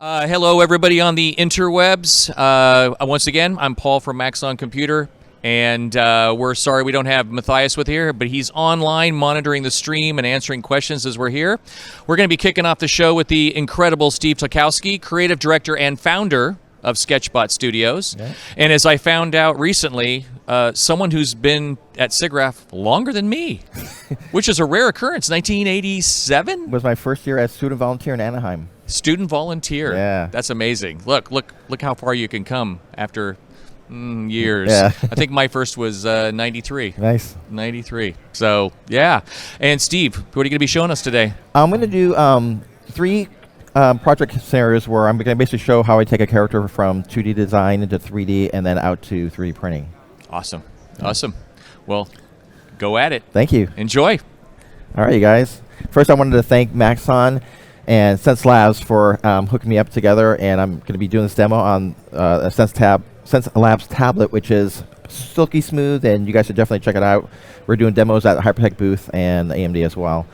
Hello, everybody on the interwebs. Once again, I'm Paul from Maxon Computer, and we're sorry we don't have Matthias with here, but he's online monitoring the stream and answering questions as we're here. We're going to be kicking off the show with the incredible Steve Talkowski, creative director and founder of Sketchbot Studios. Yeah. And as I found out recently, someone who's been at Siggraph longer than me, which is a rare occurrence. 1987 was my first year as student volunteer in Anaheim. Student volunteer. Yeah. That's amazing. Look how far you can come after years. Yeah. I think my first was 93. Nice. 93. So, yeah. And Steve, what are you going to be showing us today? I'm going to do three project scenarios where I'm going to basically show how I take a character from 2D design into 3D and then out to 3D printing. Awesome. Yeah. Awesome. Well, go at it. Thank you. Enjoy. All right, you guys. First, I wanted to thank Maxon and Sense Labs for hooking me up together, and I'm going to be doing this demo on a Sense Labs tablet, which is silky smooth, and you guys should definitely check it out. We're doing demos at the Hypertech booth and AMD as well.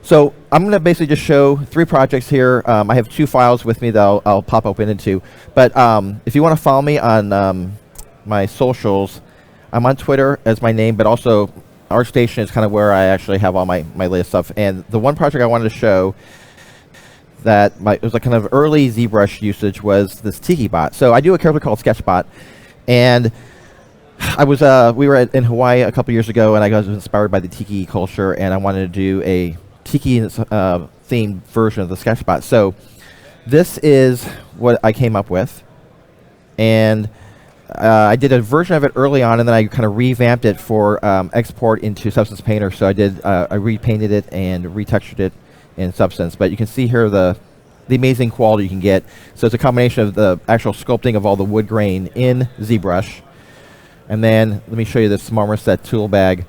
So I'm going to basically just show three projects here. I have two files with me that I'll pop open into. But if you want to follow me on my socials, I'm on Twitter as my name, but also ArtStation is kind of where I actually have all my latest stuff. And the one project I wanted to show that it was a kind of early ZBrush usage was this Tikibot. So I do a character called Sketchbot, and I was we were in Hawaii a couple years ago, and I was inspired by the Tiki culture, and I wanted to do a Tiki themed version of the Sketchbot. So this is what I came up with, and I did a version of it early on, and then I kind of revamped it for export into Substance Painter. So I repainted it and retextured it in Substance. But you can see here the amazing quality you can get. So it's a combination of the actual sculpting of all the wood grain in ZBrush. And then let me show you this Marmoset tool bag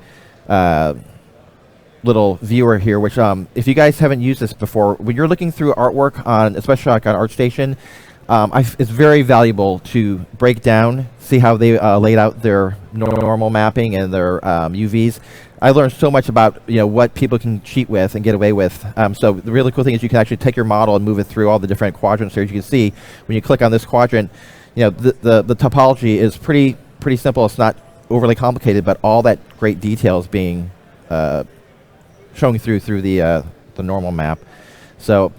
little viewer here, which if you guys haven't used this before, when you're looking through artwork on, especially like on ArtStation, it's very valuable to break down, see how they laid out their normal mapping and their UVs. I learned so much about what people can cheat with and get away with. So the really cool thing is you can actually take your model and move it through all the different quadrants here. As you can see, when you click on this quadrant, the topology is pretty simple. It's not overly complicated, but all that great detail is being showing through the normal map. So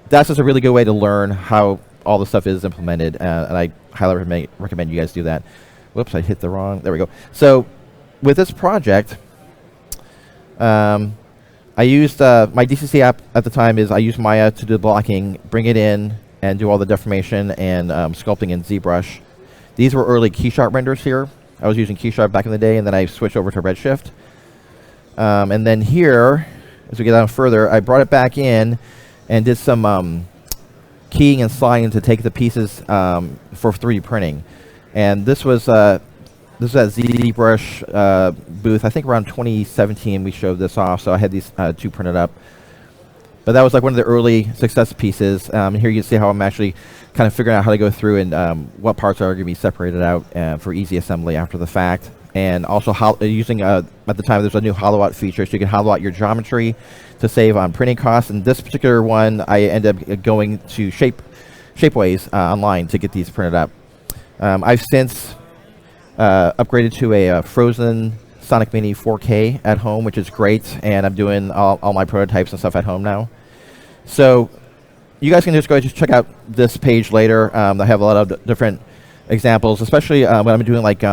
that's just a really good way to learn how all the stuff is implemented, and I highly recommend you guys do that. Whoops, I hit the wrong. There we go. So with this project, I used my DCC app at the time. I used Maya to do the blocking, bring it in, and do all the deformation and sculpting in ZBrush. These were early Keyshot renders here. I was using Keyshot back in the day, and then I switched over to Redshift. And then here, as we get down further, I brought it back in and did some keying and sliding to take the pieces for 3D printing. And this was at ZBrush booth. I think around 2017 we showed this off, so I had these two printed up. But that was like one of the early success pieces. And here you can see how I'm actually kind of figuring out how to go through and what parts are going to be separated out for easy assembly after the fact. And also using, at the time, there's a new hollow out feature, so you can hollow out your geometry to save on printing costs. And this particular one, I ended up going to Shapeways online to get these printed up. I've since upgraded to a Frozen Sonic Mini 4K at home, which is great, and I'm doing all my prototypes and stuff at home now. So you guys can just go check out this page later. I have a lot of different examples, especially when I'm doing like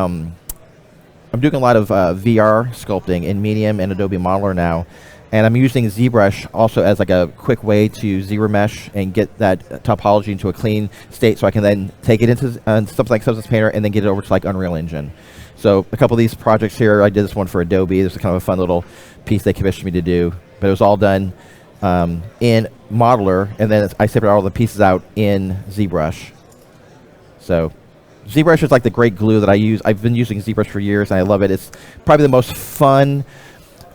I'm doing a lot of VR sculpting in Medium and Adobe Modeler now, and I'm using ZBrush also as like a quick way to zero mesh and get that topology into a clean state, so I can then take it into something like Substance Painter and then get it over to like Unreal Engine. So a couple of these projects here, I did this one for Adobe. This is kind of a fun little piece they commissioned me to do, but it was all done in Modeler, and then I separated all the pieces out in ZBrush. So ZBrush is like the great glue that I use. I've been using ZBrush for years, and I love it. It's probably the most fun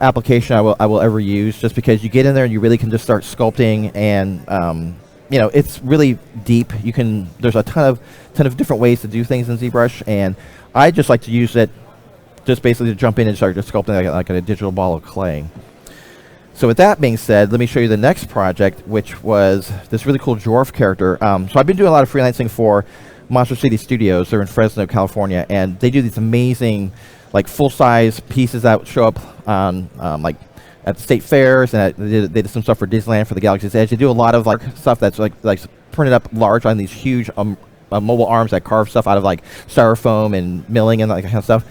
application I will ever use, just because you get in there and you really can just start sculpting, and it's really deep. There's a ton of different ways to do things in ZBrush, and I just like to use it just basically to jump in and start just sculpting like a digital ball of clay. So with that being said, let me show you the next project, which was this really cool dwarf character. So I've been doing a lot of freelancing for Monster City Studios. They're in Fresno, California, and they do these amazing, like full-size pieces that show up on like at the state fairs, and they did some stuff for Disneyland for the Galaxy's Edge. They do a lot of like stuff that's like printed up large on these huge mobile arms that carve stuff out of like styrofoam and milling and that kind of stuff.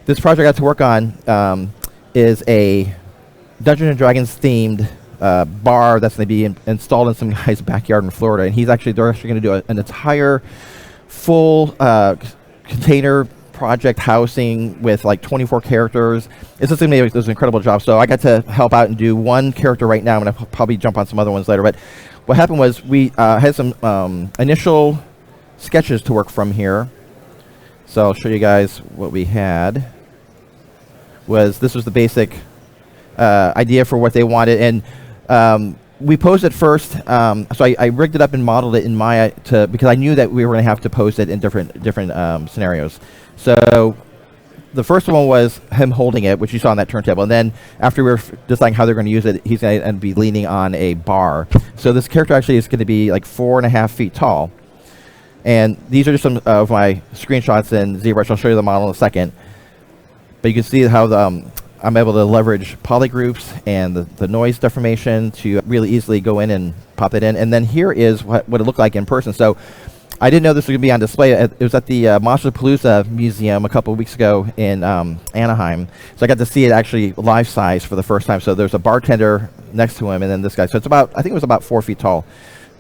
This project I got to work on is a Dungeons and Dragons themed bar that's going to be installed in some guy's backyard in Florida, and they're actually going to do an entire full container project housing with like 24 characters. It's just going to be an incredible job. So I got to help out and do one character right now. I'm going to probably jump on some other ones later. But what happened was we had some initial sketches to work from here. So I'll show you guys what we had. This was the basic idea for what they wanted, and we posed it first. So I rigged it up and modeled it in Maya because I knew that we were going to have to pose it in different scenarios. So the first one was him holding it, which you saw on that turntable, and then after we were deciding how they're going to use it, he's going to be leaning on a bar. So this character actually is going to be like 4.5 feet tall, and these are just some of my screenshots in ZBrush. I'll show you the model in a second, but you can see how I'm able to leverage polygroups and the noise deformation to really easily go in and pop it in. And then here is what it looked like in person. So I didn't know this was going to be on display. It was at the Monsterpalooza Museum a couple of weeks ago in Anaheim. So I got to see it actually life size for the first time. So there's a bartender next to him, and then this guy. So it's I think it was about 4 feet tall.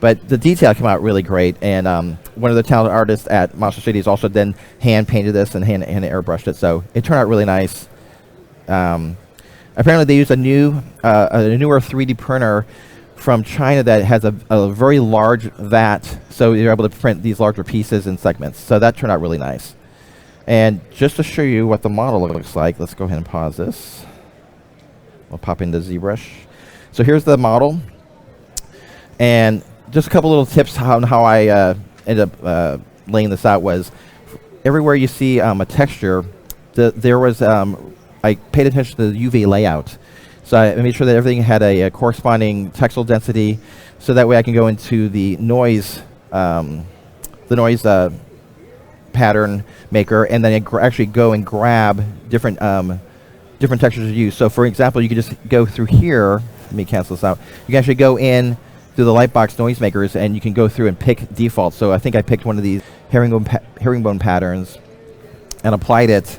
But the detail came out really great. And one of the talented artists at Monster City has also then hand painted this and hand airbrushed it. So it turned out really nice. Apparently they use a newer 3D printer from China that has a very large vat, so you're able to print these larger pieces and segments. So that turned out really nice. And just to show you what the model looks like, let's go ahead and pause this. We'll pop into ZBrush. So here's the model, and just a couple little tips on how I ended up laying this out was everywhere you see a texture, there was I paid attention to the UV layout. So I made sure that everything had a corresponding texel density, so that way I can go into the noise pattern maker, and then actually go and grab different textures to use. So for example, you could just go through here. Let me cancel this out. You can actually go in through the Lightbox noise makers, and you can go through and pick defaults. So I think I picked one of these herringbone patterns and applied it.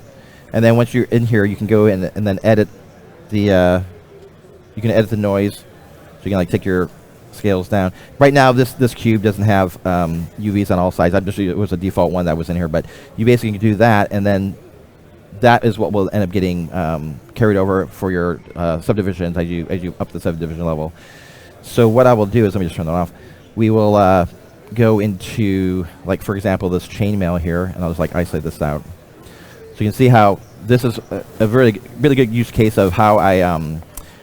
And then once you're in here, you can go in and then edit the noise. So you can like take your scales down. Right now, this cube doesn't have UVs on all sides. It was a default one that was in here, but you basically can do that, and then that is what will end up getting carried over for your subdivisions as you up the subdivision level. So what I will do is, let me just turn that off. We will go into, like, for example, this chainmail here, and I'll just like isolate this out. So you can see how this is a really good use case of how I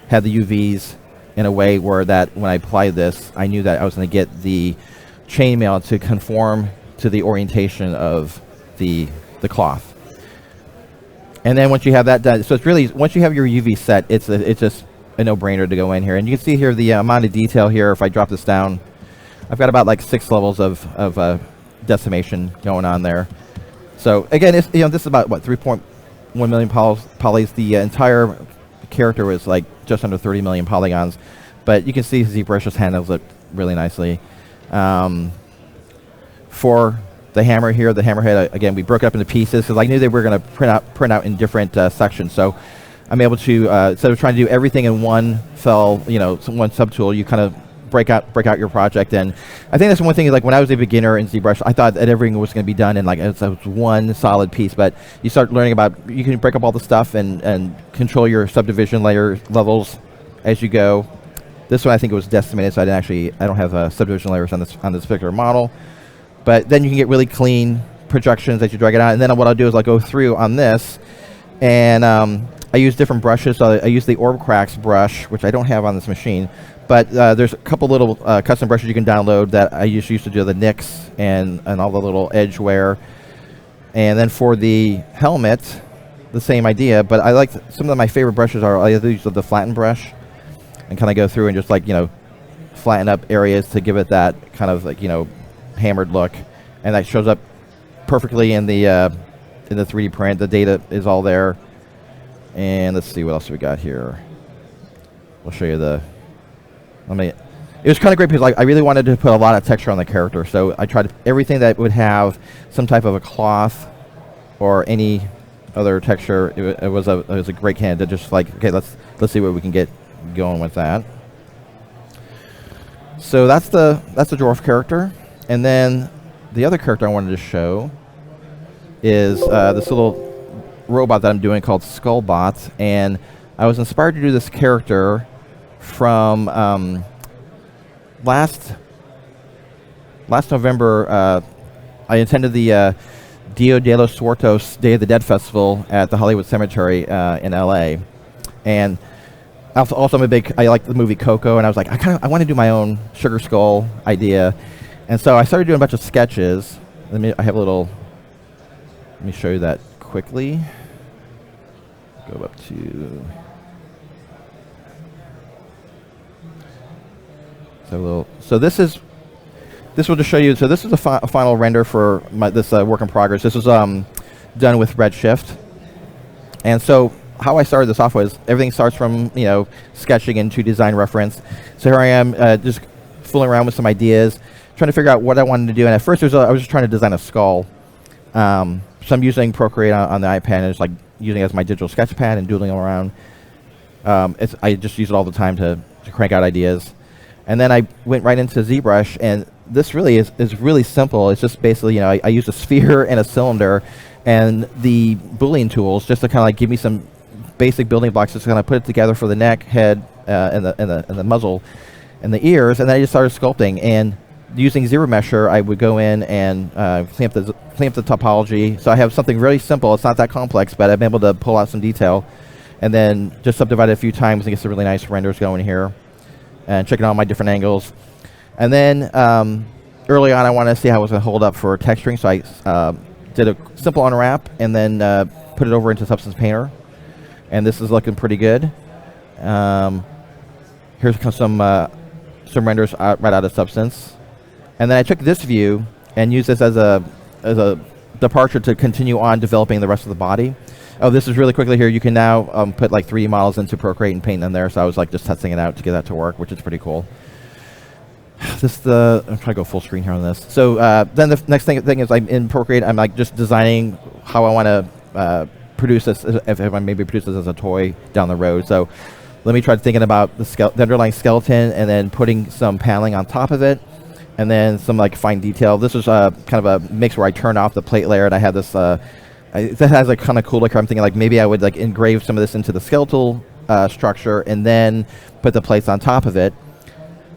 had the UVs in a way where that when I applied this, I knew that I was going to get the chainmail to conform to the orientation of the cloth. And then once you have that done, so it's really, once you have your UV set, it's just a no-brainer to go in here. And you can see here the amount of detail here. If I drop this down, I've got about like 6 levels of decimation going on there. So again, this is about what, 3.1 million polys. The entire character was like just under 30 million polygons, but you can see ZBrush just handles it really nicely. For the hammer here, the hammerhead, again, we broke it up into pieces because I knew they were going to print out in different sections. So I'm able to, instead of trying to do everything in one one subtool, you kind of break out your project. And I think that's one thing, like when I was a beginner in ZBrush, I thought that everything was going to be done in like one solid piece, but you start learning about, you can break up all the stuff and control your subdivision layer levels as you go. This one I think it was decimated, so I don't have subdivision layers on this particular model. But then you can get really clean projections as you drag it out. And then what I'll do is I'll go through on this, and I use different brushes. So I use the Orb Cracks brush, which I don't have on this machine. But there's a couple little custom brushes you can download that I used to do the nicks and all the little edge wear. And then for the helmet, the same idea. But I like some of my favorite brushes are I use the flatten brush. and kind of go through and just like, flatten up areas to give it that kind of like, hammered look. And that shows up perfectly in the 3D print. The data is all there. And let's see what else we got here. We'll show you it was kind of great because I really wanted to put a lot of texture on the character. So I tried everything that would have some type of a cloth or any other texture. It was a great candidate. Just like, okay, let's see what we can get going with that. So that's the dwarf character, and then the other character I wanted to show is this little robot that I'm doing called Skullbot, and I was inspired to do this character from last November. I attended the Dia de los Muertos Day of the Dead Festival at the Hollywood Cemetery in LA, and also I like the movie Coco, and I was like, I want to do my own Sugar Skull idea, and so I started doing a bunch of sketches. Let me show you that quickly. Go up to so this will just show you. So this is a final render for this work in progress. This was done with Redshift, and so how I started this off was everything starts from sketching into design reference. So here I am just fooling around with some ideas, trying to figure out what I wanted to do. And at first I was just trying to design a skull. So I'm using Procreate on the iPad, and it's like using it as my digital sketch pad and doodling around. I just use it all the time to crank out ideas. And then I went right into Zbrush, and this really is really simple. It's just basically, I use a sphere and a cylinder and the Boolean tools just to kind of like give me some basic building blocks, just kind of put it together for the neck, head, and the muzzle, and the ears, and then I just started sculpting. And using Zero Mesher, I would go in and clean up the topology. So I have something really simple. It's not that complex, but I've been able to pull out some detail, and then just subdivide it a few times and get some really nice renders going here, and checking out my different angles. And then early on, I wanted to see how it was going to hold up for texturing, so I did a simple unwrap and then put it over into Substance Painter. And this is looking pretty good. Here's some renders right out of Substance. And then I took this view and used this as a departure to continue on developing the rest of the body. Oh, this is really quickly here. You can now put like 3D models into Procreate and paint them there. So I was like just testing it out to get that to work, which is pretty cool. I'm trying to go full screen here on this. So then the next thing is I'm in Procreate. I'm like just designing how I want to produce this, if I maybe produce this as a toy down the road. So let me try thinking about the underlying skeleton and then putting some paneling on top of it, and then some like fine detail. This is kind of a mix where I turn off the plate layer, and I have this. That has a kind of cool look. I'm thinking like maybe I would like engrave some of this into the skeletal structure and then put the plates on top of it.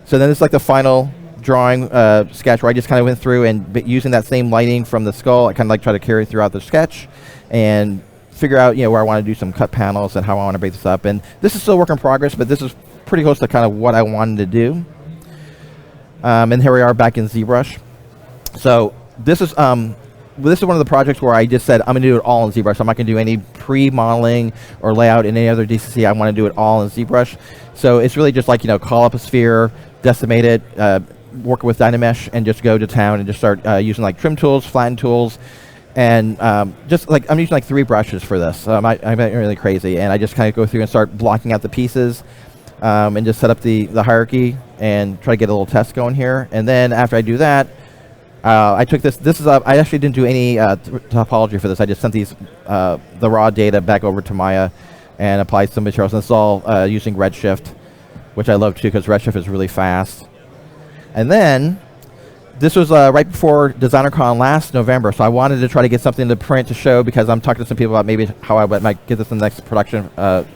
So then it's like the final drawing sketch where I just kind of went through and using that same lighting from the skull, I kind of like try to carry throughout the sketch and figure out where I want to do some cut panels and how I want to break this up. And this is still a work in progress, but this is pretty close to kind of what I wanted to do. And here we are back in ZBrush. So this is one of the projects where I just said I'm going to do it all in ZBrush. I'm not going to do any pre-modeling or layout in any other DCC. I want to do it all in ZBrush. So it's really just like call up a sphere, decimate it, work with Dynamesh, and just go to town and just start using like trim tools, flatten tools. And just like I'm using like 3 brushes for this. I'm not really crazy, and I just kind of go through and start blocking out the pieces, and just set up the hierarchy and try to get a little test going here. And then after I do that, I took this. I actually didn't do any topology for this. I just sent the raw data back over to Maya and applied some materials. And it's all using Redshift, which I love too because Redshift is really fast. And then this was right before DesignerCon last November, so I wanted to try to get something to print to show because I'm talking to some people about maybe how I might get this in the next production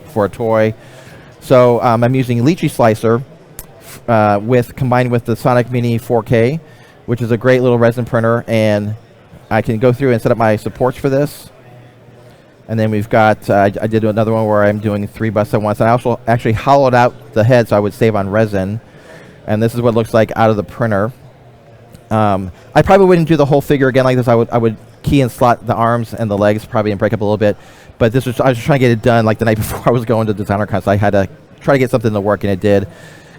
for a toy. So I'm using Lychee Slicer combined with the Sonic Mini 4K, which is a great little resin printer, and I can go through and set up my supports for this. And then we've got, I did another one where I'm doing 3 busts at once, and I also actually hollowed out the head so I would save on resin. And this is what it looks like out of the printer. I probably wouldn't do the whole figure again like this. I would key and slot the arms and the legs probably and break up a little bit. But I was just trying to get it done like the night before I was going to DesignerCon, so I had to try to get something to work, and it did.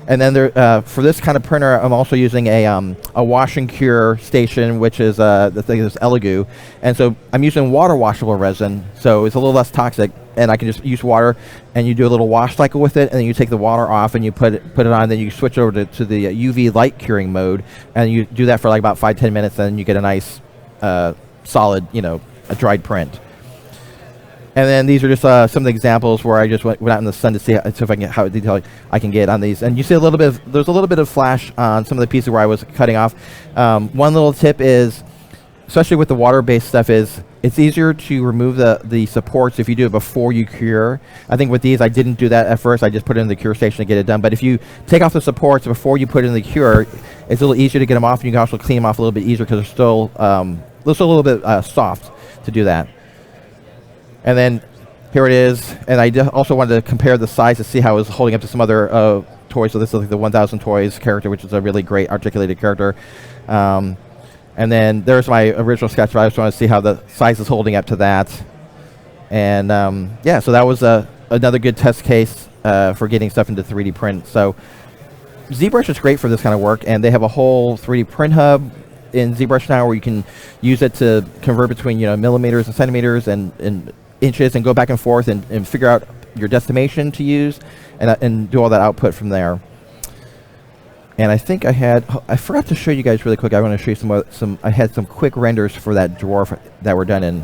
And then there, for this kind of printer, I'm also using a wash and cure station, which is the thing is Elegoo. And so I'm using water washable resin, so it's a little less toxic, and I can just use water, and you do a little wash cycle with it, and then you take the water off, and you put it on, then you switch over to the UV light curing mode, and you do that for like about 5-10 minutes, and then you get a nice solid, a dried print. And then these are just some of the examples where I just went out in the sun to see if I can get how detailed I can get on these. And you see there's a little bit of flash on some of the pieces where I was cutting off. One little tip is, especially with the water-based stuff, is it's easier to remove the supports if you do it before you cure. I think with these, I didn't do that at first. I just put it in the cure station to get it done. But if you take off the supports before you put it in the cure, it's a little easier to get them off, and you can also clean them off a little bit easier because they're still a little bit soft to do that. And then here it is, and I also wanted to compare the size to see how it was holding up to some other toys. So this is like the 1000 Toys character, which is a really great articulated character. And then there's my original sketch, but I just want to see how the size is holding up to that. And yeah, so that was another good test case for getting stuff into 3D print. So Zbrush is great for this kind of work, and they have a whole 3D print hub in Zbrush now where you can use it to convert between millimeters and centimeters and inches, and go back and forth and figure out your destination to use, and do all that output from there. And I think I forgot to show you guys really quick. I want to show you I had some quick renders for that dwarf that were done in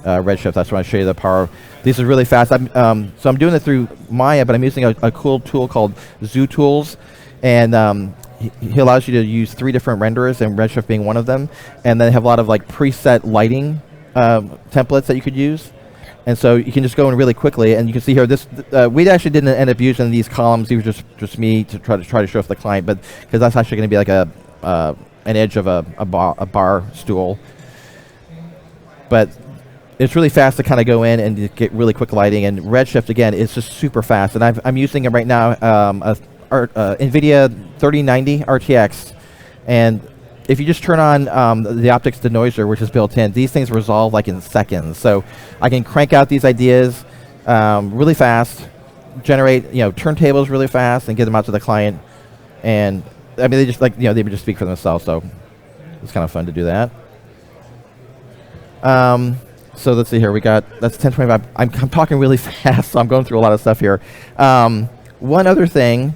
Redshift. That's why I show you the power. These are really fast. So I'm doing it through Maya, but I'm using a cool tool called Zoo Tools, and he allows you to use 3 different renderers, and Redshift being one of them, and then have a lot of like preset lighting templates that you could use. And so you can just go in really quickly, and you can see here this. We actually didn't end up using these columns. These were just me to try to show off the client, but because that's actually going to be like an edge of a bar stool. But it's really fast to kind of go in and get really quick lighting. And Redshift again is just super fast. And I'm using it right now, NVIDIA 3090 RTX, and if you just turn on the optics denoiser, which is built in, these things resolve like in seconds. So I can crank out these ideas really fast, generate turntables really fast, and get them out to the client. And I mean, they just they would just speak for themselves. So it's kind of fun to do that. So let's see here. That's 1025. I'm talking really fast, so I'm going through a lot of stuff here. One other thing.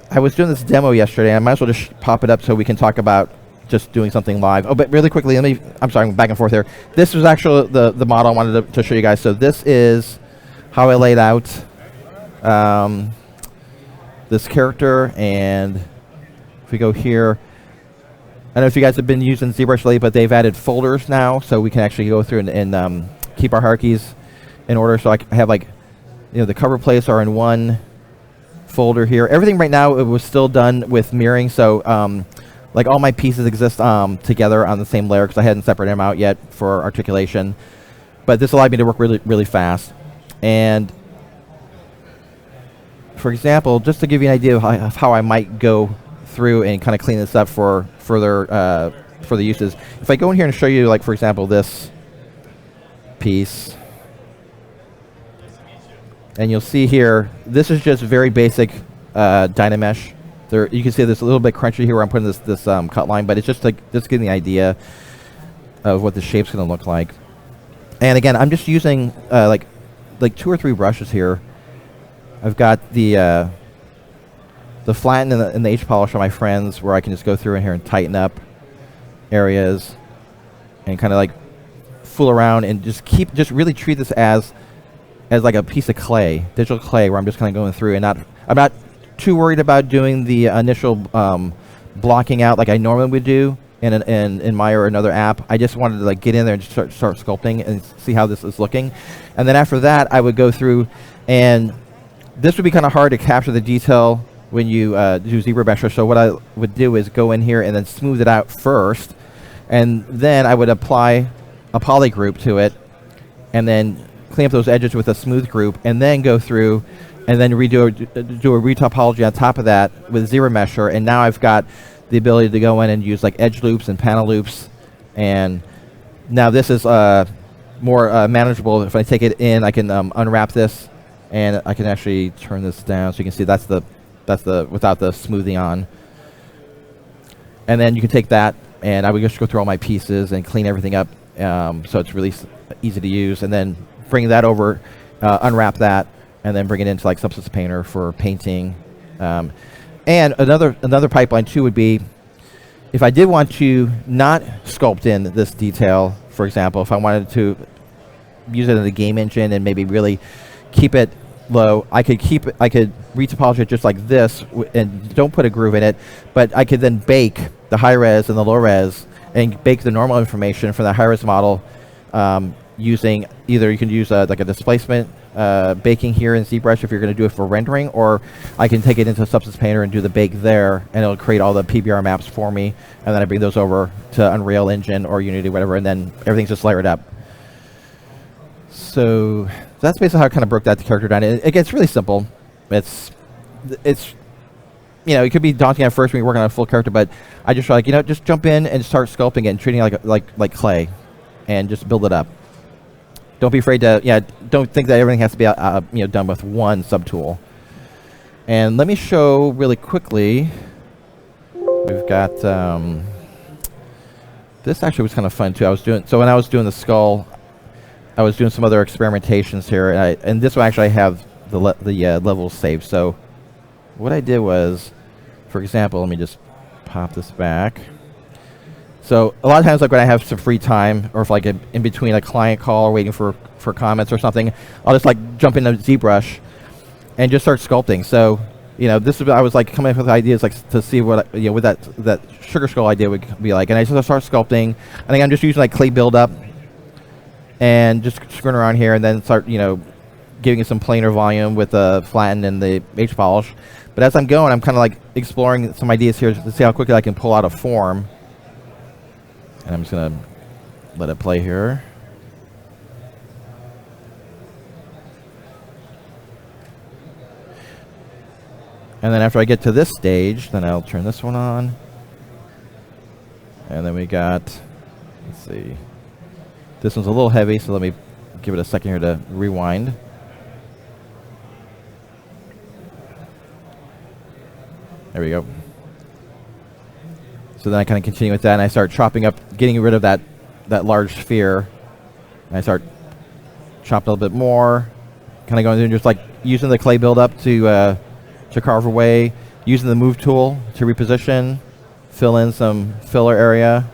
I was doing this demo yesterday, and I might as well just pop it up so we can talk about just doing something live. Oh, but really quickly, I'm sorry, I'm back and forth here. This was actually the model I wanted to show you guys. So this is how I laid out this character, and if we go here, I don't know if you guys have been using ZBrush lately, but they've added folders now, so we can actually go through and keep our hierarchies in order. So I have the cover plates are in one folder here. Everything right now, it was still done with mirroring, so like all my pieces exist together on the same layer because I hadn't separated them out yet for articulation. But this allowed me to work really, really fast. And for example, just to give you an idea of how I might go through and kind of clean this up for further uses. If I go in here and show you, like for example, this piece. And you'll see here, this is just very basic Dynamesh. You can see there's a little bit crunchy here where I'm putting this cut line, but it's just getting the idea of what the shape's going to look like. And again, I'm just using like 2 or 3 brushes here. I've got the flatten and the H-polish on my friends, where I can just go through in here and tighten up areas and kind of like fool around and just really treat this as like a piece of clay, digital clay, where I'm just kind of going through, and I'm not too worried about doing the initial blocking out like I normally would do in Maya or another app. I just wanted to get in there and just start sculpting and see how this is looking. And then after that, I would go through, and this would be kind of hard to capture the detail when you do ZBrush. So what I would do is go in here and then smooth it out first, and then I would apply a poly group to it, and then clean up those edges with a smooth group, and then go through and then do a retopology on top of that with ZBrush. And now I've got the ability to go in and use like edge loops and panel loops. And now this is more manageable. If I take it in, I can unwrap this And I can actually turn this down so you can see that's the without the smoothing on. And then you can take that, and I would just go through all my pieces and clean everything up, so it's really easy to use. And then bring that over, unwrap that, and then bring it into like Substance Painter for painting. And another pipeline too would be, if I did want to not sculpt in this detail, for example, if I wanted to use it in the game engine and maybe really keep it low, I could retopology it just like this and don't put a groove in it, but I could then bake the high res and the low res and bake the normal information from the high res model using either you can use like a displacement baking here in Zbrush if you're going to do it for rendering, or I can take it into Substance Painter and do the bake there, and it'll create all the PBR maps for me, and then I bring those over to Unreal Engine or Unity, whatever, and then everything's just layered up. So that's basically how I kind of broke that character down. It gets really simple. It's it could be daunting at first when you're working on a full character, but I just try just jump in and start sculpting it and treating it like clay, and just build it up. Don't be afraid to don't think that everything has to be done with one subtool. And let me show really quickly. We've got this actually was kind of fun too. When I was doing the skull, I was doing some other experimentations here, and this one actually I have the levels saved. So what I did was, for example, let me just pop this back. So a lot of times, like when I have some free time, or if like in between a client call or waiting for comments or something, I'll just like jump into ZBrush and just start sculpting. So this is I was like coming up with ideas like to see what what that sugar skull idea would be like, and I just start sculpting. I think I'm just using like clay buildup and just screwing around here, and then start giving it some planar volume with the flatten and the H polish. But as I'm going, I'm kind of like exploring some ideas here to see how quickly I can pull out a form. And I'm just going to let it play here. And then after I get to this stage, then I'll turn this one on. And then we got, let's see, this one's a little heavy, so let me give it a second here to rewind. There we go. So then I kind of continue with that, and I start chopping up, getting rid of that large sphere. And I start chopping a little bit more, kind of going through and just like using the clay buildup to carve away, using the move tool to reposition, fill in some filler area.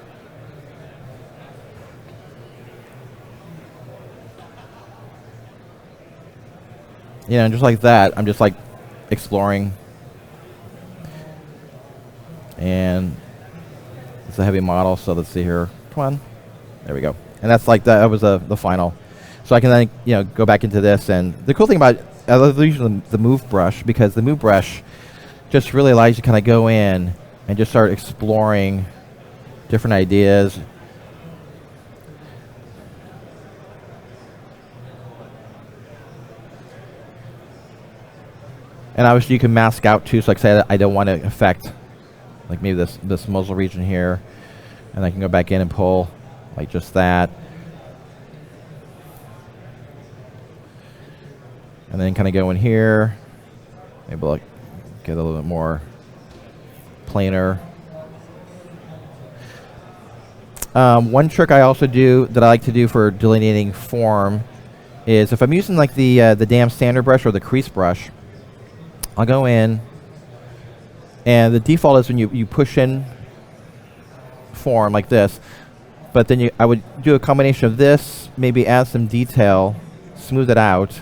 And just like that, I'm just like exploring. And it's a heavy model, so let's see here. Come on. There we go. And that's like that was the final. So I can then go back into this, and the cool thing about I love using the move brush, because the move brush just really allows you to kind of go in and just start exploring different ideas. And obviously you can mask out too, so like say I don't want to affect like maybe this muzzle region here, and I can go back in and pull like just that, and then kind of go in here, maybe like get a little bit more planar. One trick I also do that I like to do for delineating form is if I'm using like the damn standard brush or the crease brush, I'll go in, and the default is when you push in form like this, but then I would do a combination of this, maybe add some detail, smooth it out,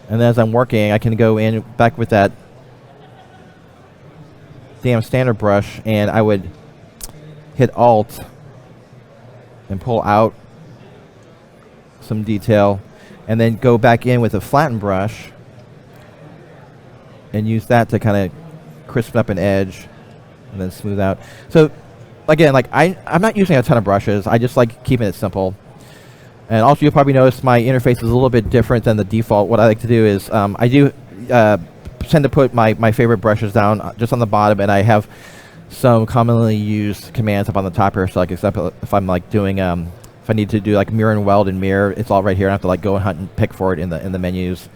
and then as I'm working, I can go in back with that damn standard brush, and I would hit Alt and pull out some detail, and then go back in with a flattened brush and use that to kind of crisp up an edge and then smooth out. So again, like I'm not using a ton of brushes. I just like keeping it simple. And also you'll probably notice my interface is a little bit different than the default. What I like to do is I do tend to put my favorite brushes down just on the bottom, and I have some commonly used commands up on the top here. So like example, if I'm like doing if I need to do like mirror and weld and mirror, it's all right here. I don't have to like go and hunt and pick for it in the menus.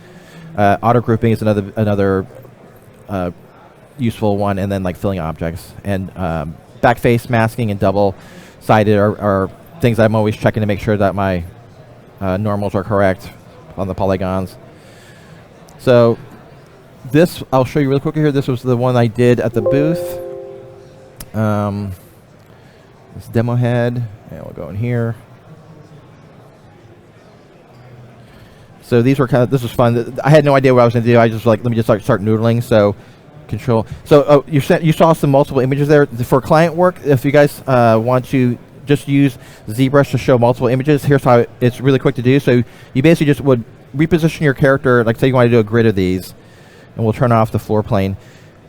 Auto grouping is another useful one, and then like filling objects. And backface masking and double-sided are things I'm always checking to make sure that my normals are correct on the polygons. So this, I'll show you real quick here. This was the one I did at the booth. This demo head, and we'll go in here. So these were this was fun. I had no idea what I was going to do. I just like, let me just start noodling. So control. So you saw some multiple images there. For client work, if you guys want to just use Zbrush to show multiple images, here's how it's really quick to do. So you basically just would reposition your character, like say you want to do a grid of these, and we'll turn off the floor plane.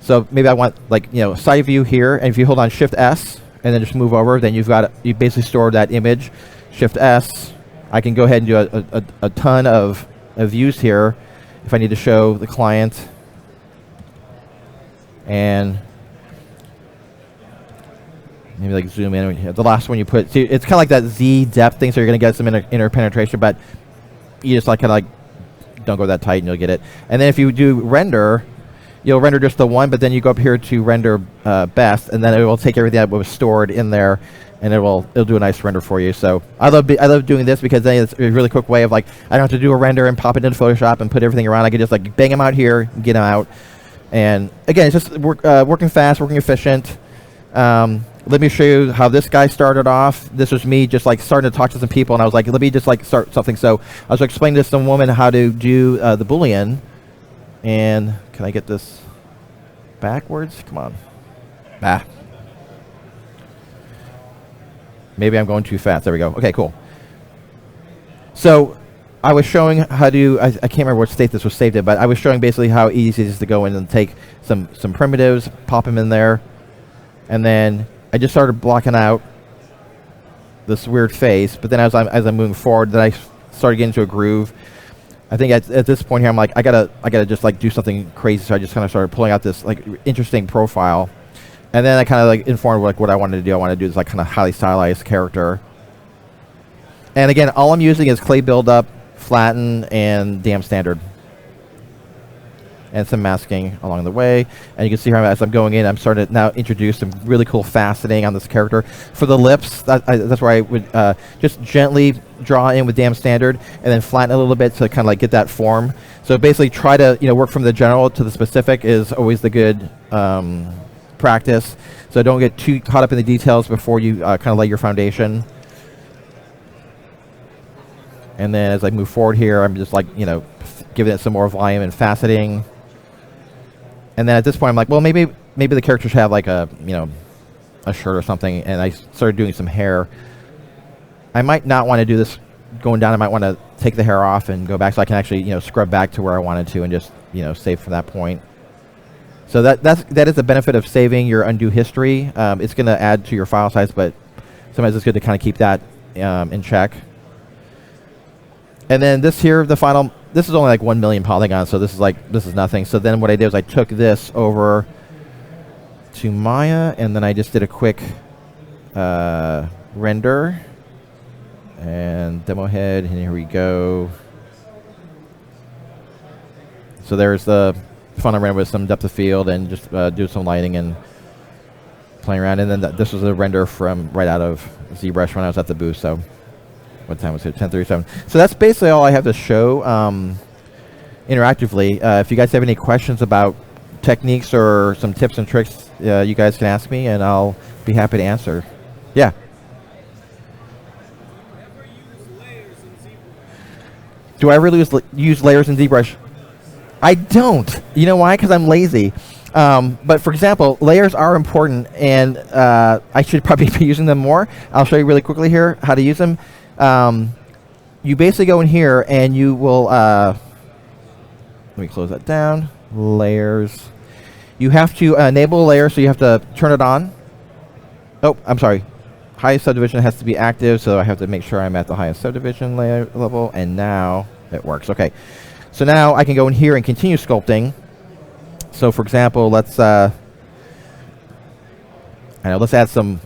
So maybe I want like, side view here, and if you hold on Shift S and then just move over, then you basically store that image. Shift S, I can go ahead and do a ton of views here if I need to show the client. And maybe like zoom in. The last one you put, see, it's kind of like that Z depth thing, so you're going to get some inner penetration, but you just don't go that tight and you'll get it. And then if you do render, you'll render just the one, but then you go up here to render best, and then it will take everything that was stored in there, and it'll do a nice render for you. So I love doing this because then it's a really quick way of like, I don't have to do a render and pop it into Photoshop and put everything around. I can just like bang them out here, get them out. And again, it's just working fast, working efficient. Let me show you how this guy started off. This was me just like starting to talk to some people, and I was like, let me just like start something. So I was explaining to some woman how to do the Boolean. And can I get this backwards? Come on. Maybe I'm going too fast. There we go. Okay, cool. So I was showing how to, I can't remember what state this was saved in, but I was showing basically how easy it is to go in and take some primitives, pop them in there, and then I just started blocking out this weird face. But then as I'm moving forward, then I started getting into a groove. I think at this point here, I'm like, I gotta just like do something crazy. So I just kind of started pulling out this like interesting profile, and then I kind of like informed like what I wanted to do. I want to do this like kind of highly stylized character. And again, all I'm using is clay buildup, flatten, and damn standard, and some masking along the way. And you can see here as I'm going in, I'm starting to now introduce some really cool faceting on this character. For the lips, that's where I would just gently draw in with damn standard, and then flatten a little bit to kind of like get that form. So basically try to work from the general to the specific is always the good practice. So don't get too caught up in the details before you kind of lay your foundation. And then as I move forward here, I'm just like, giving it some more volume and faceting. And then at this point, I'm like, well, maybe the character should have like a shirt or something. And I started doing some hair. I might not want to do this going down. I might want to take the hair off and go back so I can actually, scrub back to where I wanted to and just, save from that point. So that is the benefit of saving your undo history. It's going to add to your file size, but sometimes it's good to kind of keep that in check. And then this here, this is only like 1 million polygons, so this is nothing. So then what I did was I took this over to Maya, and then I just did a quick render and demo head, and here we go. So there's the fun I ran with some depth of field and just do some lighting and playing around. And then this was a render from right out of ZBrush when I was at the booth. So what time was it? 10:37. So that's basically all I have to show interactively. If you guys have any questions about techniques or some tips and tricks, you guys can ask me, and I'll be happy to answer. Yeah. Do I ever use layers in ZBrush? I don't. You know why? Because I'm lazy. But for example, layers are important, and I should probably be using them more. I'll show you really quickly here how to use them. You basically go in here and you will, let me close that down, layers. You have to enable a layer, so you have to turn it on. Oh, I'm sorry. Highest subdivision has to be active, so I have to make sure I'm at the highest subdivision layer level, and now it works. Okay. So now I can go in here and continue sculpting. So for example, let's add some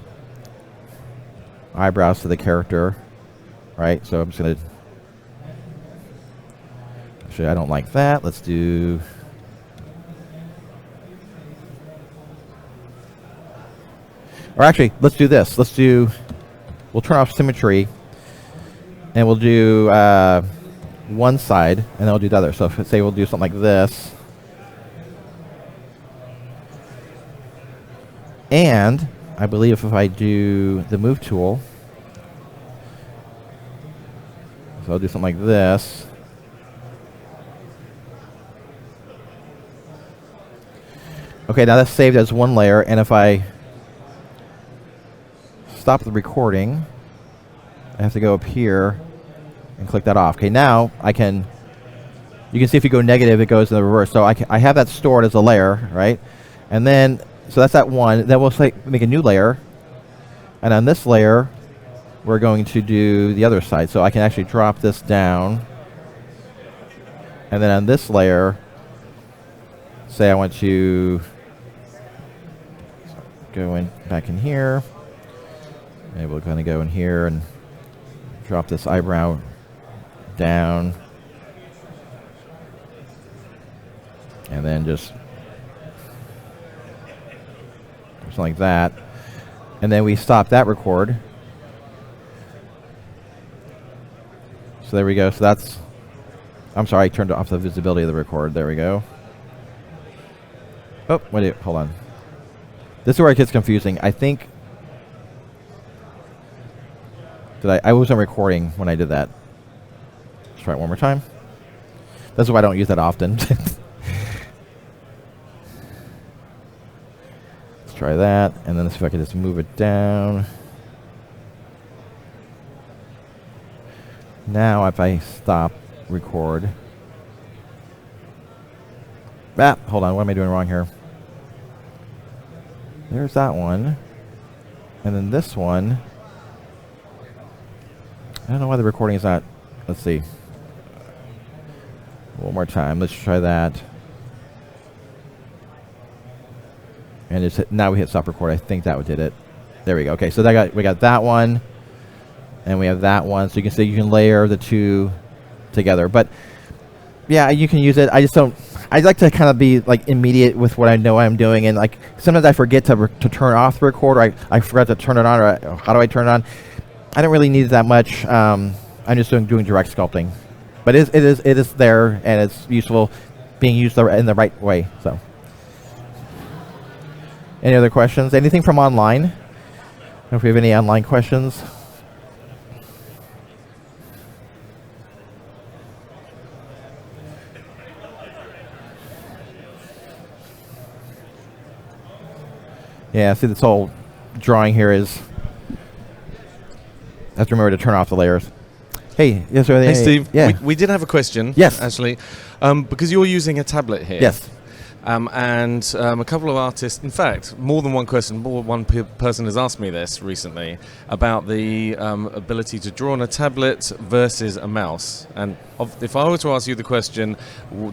eyebrows to the character. Right, so I'm just going to Actually, I don't like that. Let's do... Or actually, let's do this. We'll turn off symmetry, and we'll do one side, and then we'll do the other. So if, say we'll do something like this. And I believe if I do the move tool, so I'll do something like this. Okay, now that's saved as one layer, and if I stop the recording, I have to go up here and click that off. Okay, now I can, you can see if you go negative, it goes in the reverse. So I have that stored as a layer, right? And then, so that's that one. Then we'll say, make a new layer. And on this layer, we're going to do the other side. So I can actually drop this down. And then on this layer, say I want to go in back in here. Maybe we'll kind of go in here and drop this eyebrow down. And then just something like that. And then we stop that record. So there we go. So that's, I'm sorry, I turned off the visibility of the record. There we go. Oh, wait, hold on. This is where it gets confusing. I think, I wasn't recording when I did that. Let's try it one more time. That's why I don't use that often. Let's try that, and then let's see if I can just move it down. Now if I stop record. Hold on, what am I doing wrong here? There's that one. And then this one. I don't know why the recording is not. Let's see. One more time. Let's try that. And just hit, now we hit stop record. I think that did it. There we go. Okay, so we got that one, and we have that one. So you can see you can layer the two together. But yeah, you can use it. I just don't. I like to kind of be like immediate with what I know I'm doing, and like sometimes I forget to turn off the recorder. I forgot to turn it on, or how do I turn it on? I don't really need it that much. I'm just doing direct sculpting, but it is there, and it's useful, being used in the right way. So, any other questions? Anything from online? I don't know if we have any online questions. Yeah, see, this whole drawing here is. I have to remember to turn off the layers. Hey, yes, sir. Hey, Steve. Yeah. We did have a question. Yes. Actually, because you're using a tablet here. Yes. And a couple of artists, in fact, more than one person has asked me this recently about the ability to draw on a tablet versus a mouse. And if I were to ask you the question,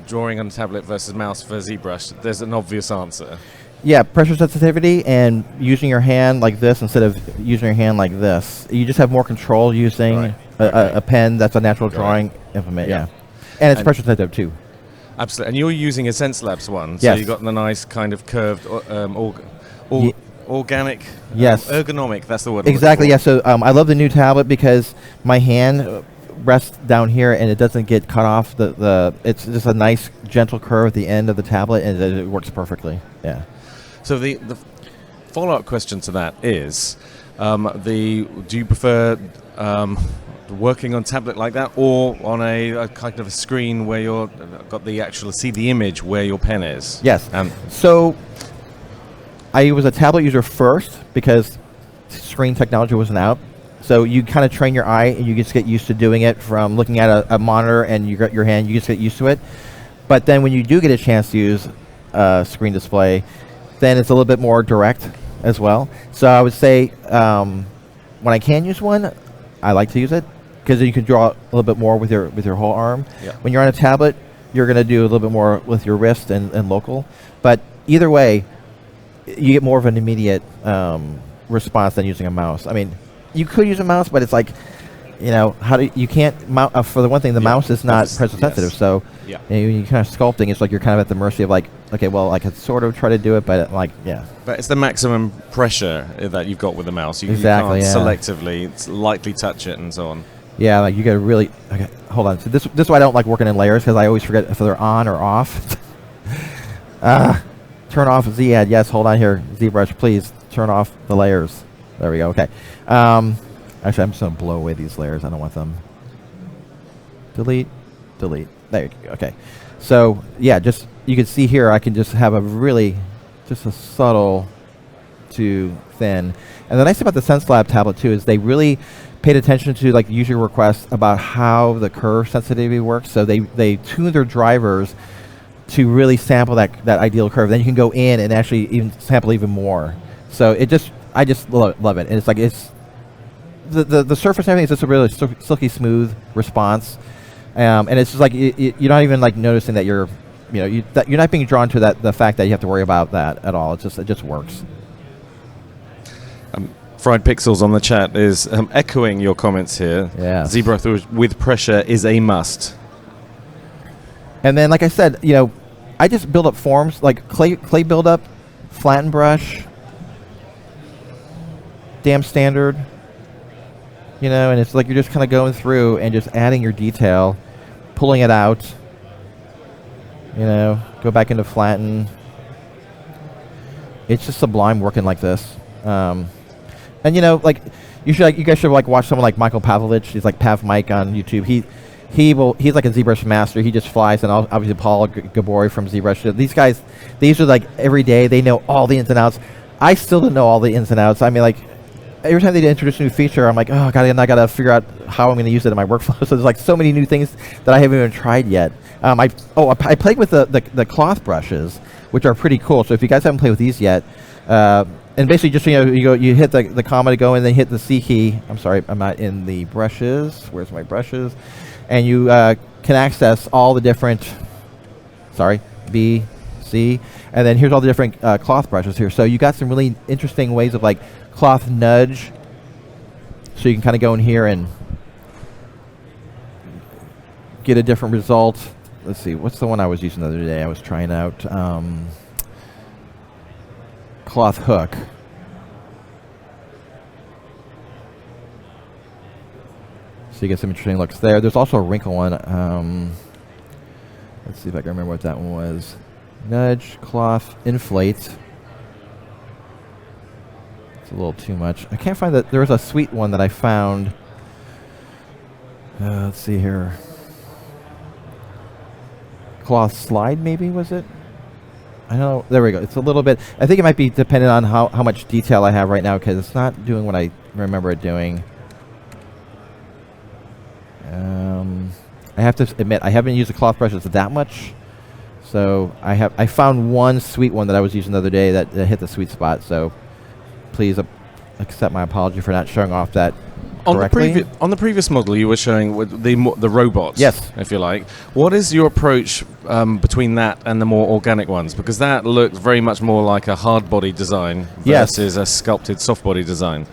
drawing on a tablet versus mouse for Zbrush, there's an obvious answer. Yeah, pressure sensitivity and using your hand like this instead of using your hand like this. You just have more control using a pen that's a natural drawing implement. Yeah. And it's pressure sensitive too. Absolutely. And you're using a Sense Labs one, so yes. You've got the nice kind of curved, organic, yes, ergonomic, that's the word. Exactly, yeah. So I love the new tablet because my hand rests down here and it doesn't get cut off. It's just a nice gentle curve at the end of the tablet, and it works perfectly. Yeah. So the follow-up question to that is, do you prefer working on tablet like that, or on a kind of a screen where you're got the actual see the image where your pen is? Yes. So I was a tablet user first because screen technology wasn't out. So you kind of train your eye and you just get used to doing it from looking at a monitor, and you got your hand, you just get used to it. But then when you do get a chance to use a screen display, then it's a little bit more direct as well. So I would say when I can use one, I like to use it because you can draw a little bit more with your whole arm. Yeah. When you're on a tablet, you're going to do a little bit more with your wrist and local. But either way, you get more of an immediate response than using a mouse. I mean, you could use a mouse, but it's like you know, you can't mount, for the one thing, the mouse is not pressure sensitive, so Yeah. you kind of sculpting, it's like you're kind of at the mercy of like, okay, well, I could sort of try to do it, but like, yeah. But it's the maximum pressure that you've got with the mouse. Exactly, you can't yeah. selectively lightly touch it and so on. Yeah, like you gotta really, okay, hold on. So this is why I don't like working in layers, because I always forget if they're on or off. Turn off Z-Add, yes, hold on here. ZBrush, please, turn off the layers. There we go, okay. Actually, I'm just gonna blow away these layers. I don't want them. Delete, delete. There you go, okay. So, yeah, just, you can see here, I can just have just a subtle to thin. And the nice thing about the SenseLab tablet, too, is they really paid attention to like user requests about how the curve sensitivity works. So they tune their drivers to really sample that ideal curve. Then you can go in and actually even sample even more. So I just love it. And it's like, the surface and everything is just a really silky smooth response. And it's just like, you're not even like noticing that you're not being drawn to the fact that you have to worry about that at all. It just works. Fried Pixels on the chat is echoing your comments here. Yeah. ZBrush with pressure is a must. And then, like I said, I just build up forms like clay build up, flatten brush, damn standard. And it's like you're just kind of going through and just adding your detail, pulling it out. Go back into flatten. It's just sublime working like this. And like you guys should like watch someone like Michael Pavlovich. He's like Pav Mike on YouTube. He's like a ZBrush master. He just flies, and obviously Paul Gabori from ZBrush. These guys, these are like every day. They know all the ins and outs. I still don't know all the ins and outs. I mean, like every time they introduce a new feature, I'm like, oh god, and I gotta figure out how I'm going to use it in my workflow. So there's like so many new things that I haven't even tried yet. I played with the cloth brushes, which are pretty cool. So if you guys haven't played with these yet. And basically, just you hit the comma to go, and then hit the C key. I'm sorry, I'm not in the brushes. Where's my brushes? And you can access all the different. Sorry, B, C, and then here's all the different cloth brushes here. So you got some really interesting ways of like cloth nudge. So you can kind of go in here and get a different result. Let's see, what's the one I was using the other day? I was trying out. Cloth hook. So you get some interesting looks there. There's also a wrinkle one. Let's see if I can remember what that one was. Nudge, cloth, inflate. It's a little too much. I can't find that. There was a sweet one that I found. Let's see here. Cloth slide, maybe, was it? I don't know. There we go. It's a little bit. I think it might be dependent on how much detail I have right now, because it's not doing what I remember it doing. I have to admit, I haven't used the cloth brushes that much. So I found one sweet one that I was using the other day that hit the sweet spot. So please accept my apology for not showing off that correctly. On the previous model, you were showing with the robots, yes, if you like. What is your approach between that and the more organic ones? Because that looks very much more like a hard body design versus a sculpted soft body design.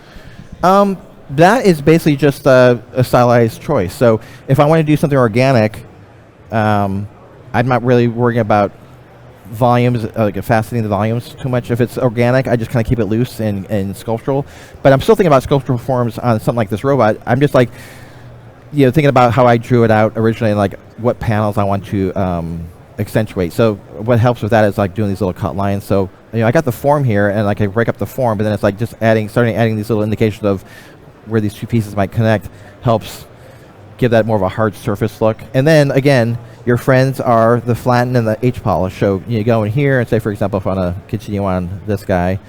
That is basically just a stylized choice. So if I want to do something organic, I'm not really worrying about volumes, like faceting the volumes too much. If it's organic, I just kind of keep it loose and sculptural. But I'm still thinking about sculptural forms on something like this robot. I'm just like, thinking about how I drew it out originally and like what panels I want to accentuate. So what helps with that is like doing these little cut lines. So I got the form here, and like I break up the form, but then it's like just starting adding these little indications of where these two pieces might connect helps give that more of a hard surface look. And then again, your friends are the flatten and the H-polish. So you go in here and say, for example, if I want to continue on this guy,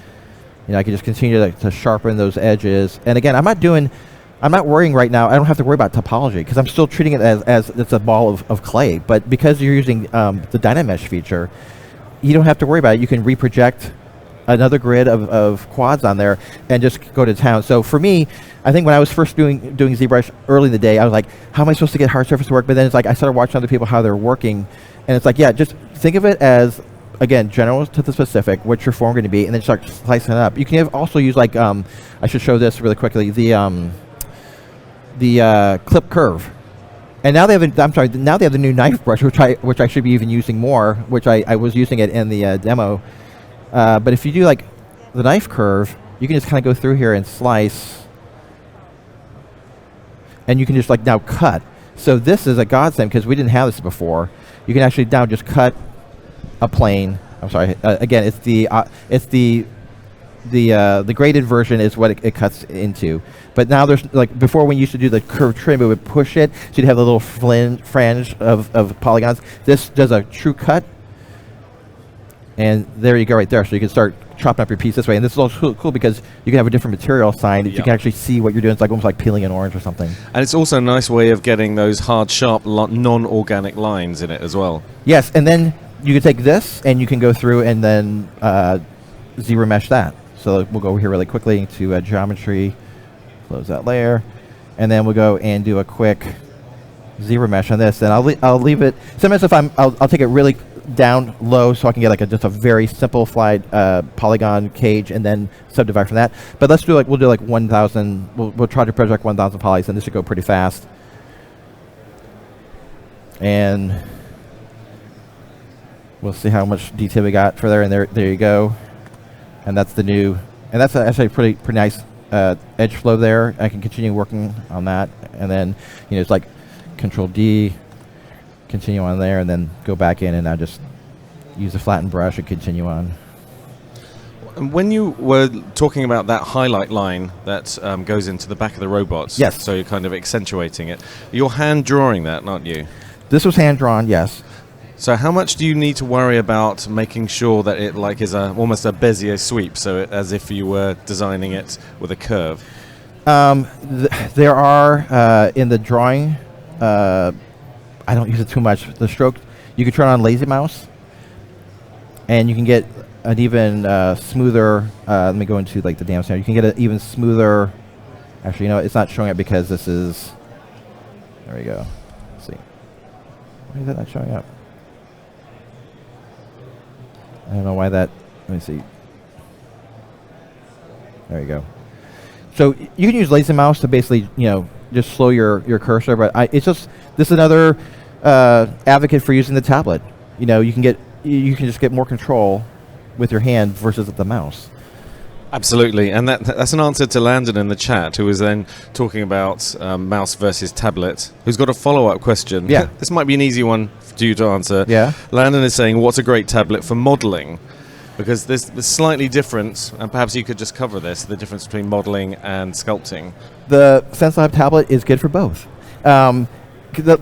I can just continue to sharpen those edges. And again, I'm not worrying right now. I don't have to worry about topology because I'm still treating it as it's a ball of clay. But because you're using the Dynamesh feature, you don't have to worry about it. You can reproject another grid of quads on there and just go to town. So for me, I think when I was first doing ZBrush early in the day, I was like, how am I supposed to get hard surface to work? But then it's like I started watching other people how they're working, and it's like, yeah, just think of it as, again, general to the specific, what's your form going to be, and then start slicing it up. You can also use like, I should show this really quickly, the the clip curve. And now they have now they have the new knife brush, which I should be even using more, which I was using it in the demo. But if you do like the knife curve, you can just kind of go through here and slice, and you can just like now cut. So this is a godsend because we didn't have this before. You can actually now just cut a plane. I'm sorry. Again, it's the graded version is what it cuts into. But now there's like before when you used to do the curve trim, it would push it, so you'd have a little fringe of polygons. This does a true cut, and there you go right there. So you can start chopping up your piece this way. And this is also cool because you can have a different material assigned. You can actually see what you're doing. It's like almost like peeling an orange or something. And it's also a nice way of getting those hard, sharp, non-organic lines in it as well. Yes, and then you can take this and you can go through and then ZBrush that. So we'll go over here really quickly to geometry, close that layer, and then we'll go and do a quick ZBrush on this. And I'll leave it. Sometimes if I'll take it really down low so I can get like just a very simplified polygon cage and then subdivide from that. But let's do like we'll do like 1,000. We'll try to project 1,000 polys, and this should go pretty fast. And we'll see how much detail we got for there. And there you go. And that's the new, and that's actually pretty nice edge flow there. I can continue working on that, and then it's like Control D, continue on there, and then go back in, and I just use a flattened brush and continue on. When you were talking about that highlight line that goes into the back of the robots, yes. So you're kind of accentuating it. You're hand drawing that, aren't you? This was hand drawn, yes. So how much do you need to worry about making sure that it like is almost a Bezier sweep, so as if you were designing it with a curve? There are in the drawing. I don't use it too much. The stroke, you can turn on lazy mouse, and you can get an even smoother. Let me go into like the damn center. You can get an even smoother. Actually, it's not showing up because this is. There we go. Let's see. Why is that not showing up? I don't know why that. Let me see. There you go. So you can use lazy mouse to basically, just slow your cursor. But it's just this is another advocate for using the tablet. You can just get more control with your hand versus with the mouse. Absolutely, and that's an answer to Landon in the chat, who was then talking about mouse versus tablet, who's got a follow-up question. Yeah. This might be an easy one for you to answer. Yeah. Landon is saying, what's a great tablet for modeling? Because there's slightly different, and perhaps you could just cover this, the difference between modeling and sculpting. The SenseLab tablet is good for both. The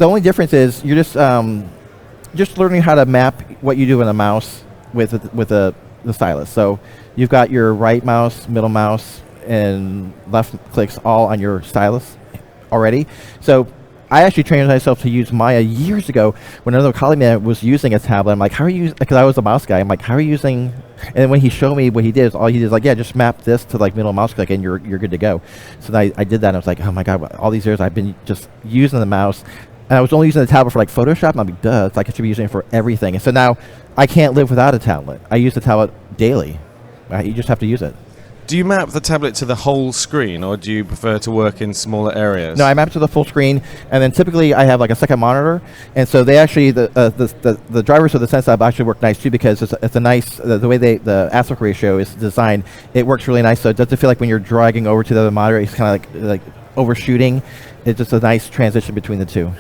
only difference is you're just learning how to map what you do in a mouse with the stylus. So you've got your right mouse, middle mouse, and left clicks all on your stylus already. So I actually trained myself to use Maya years ago when another colleague man was using a tablet. I'm like, how are you? Because I was a mouse guy. I'm like, how are you using? And when he showed me what he did, all he did is like, yeah, just map this to like middle mouse click, and you're good to go. So I did that, and I was like, oh my god, all these years I've been just using the mouse, and I was only using the tablet for like Photoshop. And I'm like, duh, it's like I should be using it for everything. And so now I can't live without a tablet. I use the tablet daily. You just have to use it. Do you map the tablet to the whole screen, or do you prefer to work in smaller areas? No, I map to the full screen, and then typically I have like a second monitor, and so they actually the drivers of the SenseLab actually work nice too, because it's a nice the way the aspect ratio is designed. It works really nice, so it doesn't feel like when you're dragging over to the other monitor, it's kind of like overshooting. It's just a nice transition between the two.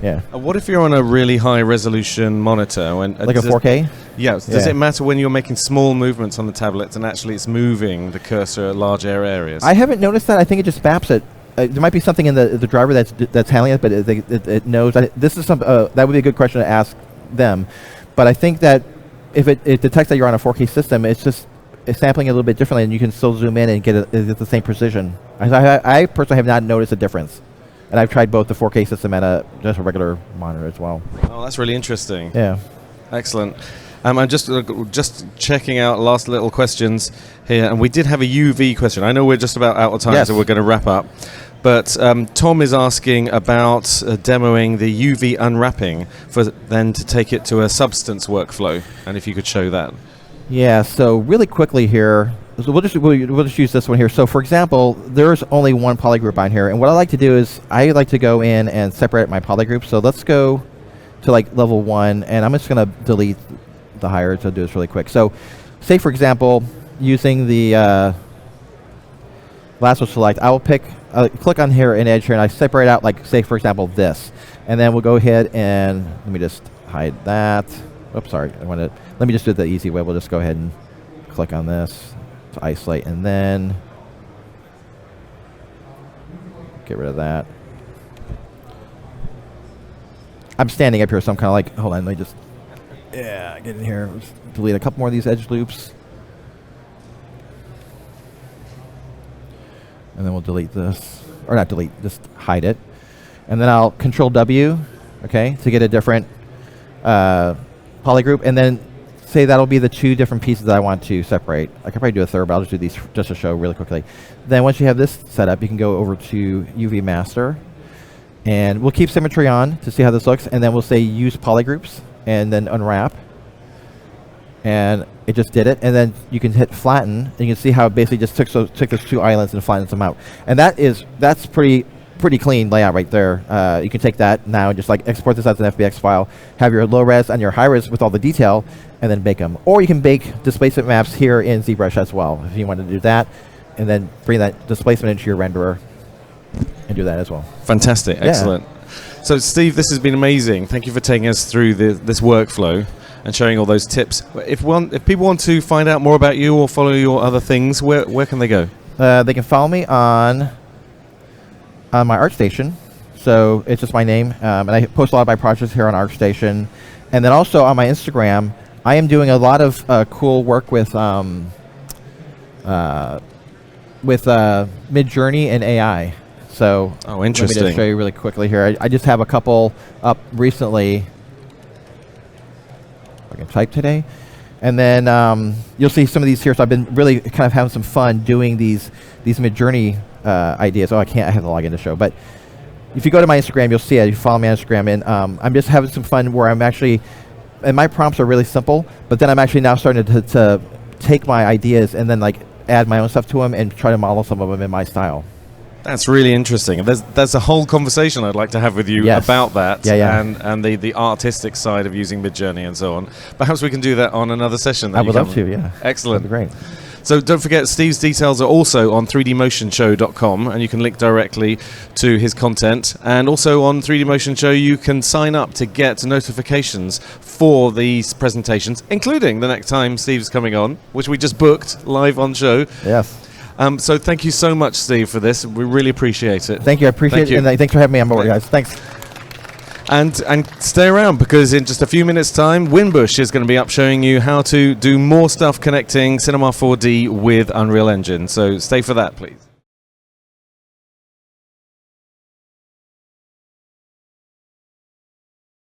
Yeah. What if you're on a really high resolution monitor? Like a 4K? Yeah. Does it matter when you're making small movements on the tablet and actually it's moving the cursor at larger areas? I haven't noticed that. I think it just maps it. There might be something in the driver that's handling it, but it knows. This is that would be a good question to ask them. But I think that if it detects that you're on a 4K system, it's sampling it a little bit differently, and you can still zoom in and get it at the same precision. I personally have not noticed a difference. And I've tried both the 4K system and just a regular monitor as well. Oh, that's really interesting. Yeah. Excellent. I'm just checking out last little questions here, and we did have a UV question. I know we're just about out of time, so we're going to wrap up. But Tom is asking about demoing the UV unwrapping for then to take it to a substance workflow, and if you could show that. Yeah, so really quickly here, So we'll just use this one here. So for example, there's only one poly group on here, and what I like to do is I like to go in and separate my poly groups. So let's go to like level 1, and I'm just going to delete the higher to do this really quick. So say for example, using the lasso select, I will click on here in edge here, and I separate out, like say for example this, and then we'll go ahead and let me just hide that. Oops, sorry. Let me just do it the easy way. We'll just go ahead and click on this to isolate, and then get rid of that. I'm standing up here, so I'm kind of like, hold on, let me just, get in here. Let's delete a couple more of these edge loops. And then we'll delete this, or not delete, just hide it. And then I'll Control W, okay, to get a different poly group, and then say that'll be the 2 different pieces that I want to separate. I could probably do a third, but I'll just do these just to show really quickly. Then once you have this set up, you can go over to UV Master, and we'll keep symmetry on to see how this looks, and then we'll say use poly groups, and then unwrap, and it just did it. And then you can hit flatten, and you can see how it basically just took those 2 islands and flattens them out. And that's pretty clean layout right there. You can take that now and just like export this as an FBX file, have your low res and your high res with all the detail, and then bake them. Or you can bake displacement maps here in ZBrush as well if you want to do that, and then bring that displacement into your renderer and do that as well. Fantastic, excellent. So Steve, this has been amazing. Thank you for taking us through this workflow and showing all those tips. If people want to find out more about you or follow your other things, where can they go? They can follow me on my ArtStation. So it's just my name, and I post a lot of my projects here on ArtStation. And then also on my Instagram, I am doing a lot of cool work with Midjourney and AI. So interesting. Let me just show you really quickly here. I just have a couple up recently. I can type today. And then you'll see some of these here. So I've been really kind of having some fun doing these Midjourney ideas. I have to log in to show. But if you go to my Instagram, you'll see it. You follow me on Instagram, and I'm just having some fun where I'm actually, and my prompts are really simple, but then I'm actually now starting to take my ideas and then like add my own stuff to them and try to model some of them in my style. That's really interesting. There's a whole conversation I'd like to have with you about that, and the artistic side of using Midjourney and so on. Perhaps we can do that on another session. I would love to, yeah. Excellent. That'd be great. So don't forget, Steve's details are also on 3dmotionshow.com, and you can link directly to his content. And also on 3D Motion Show, you can sign up to get notifications for these presentations, including the next time Steve's coming on, which we just booked live on show. Yes. So thank you so much, Steve, for this. We really appreciate it. Thank you. I appreciate it. And thanks for having me on board, guys. Thanks. And stay around, because in just a few minutes' time, Winbush is going to be up showing you how to do more stuff connecting Cinema 4D with Unreal Engine. So stay for that, please.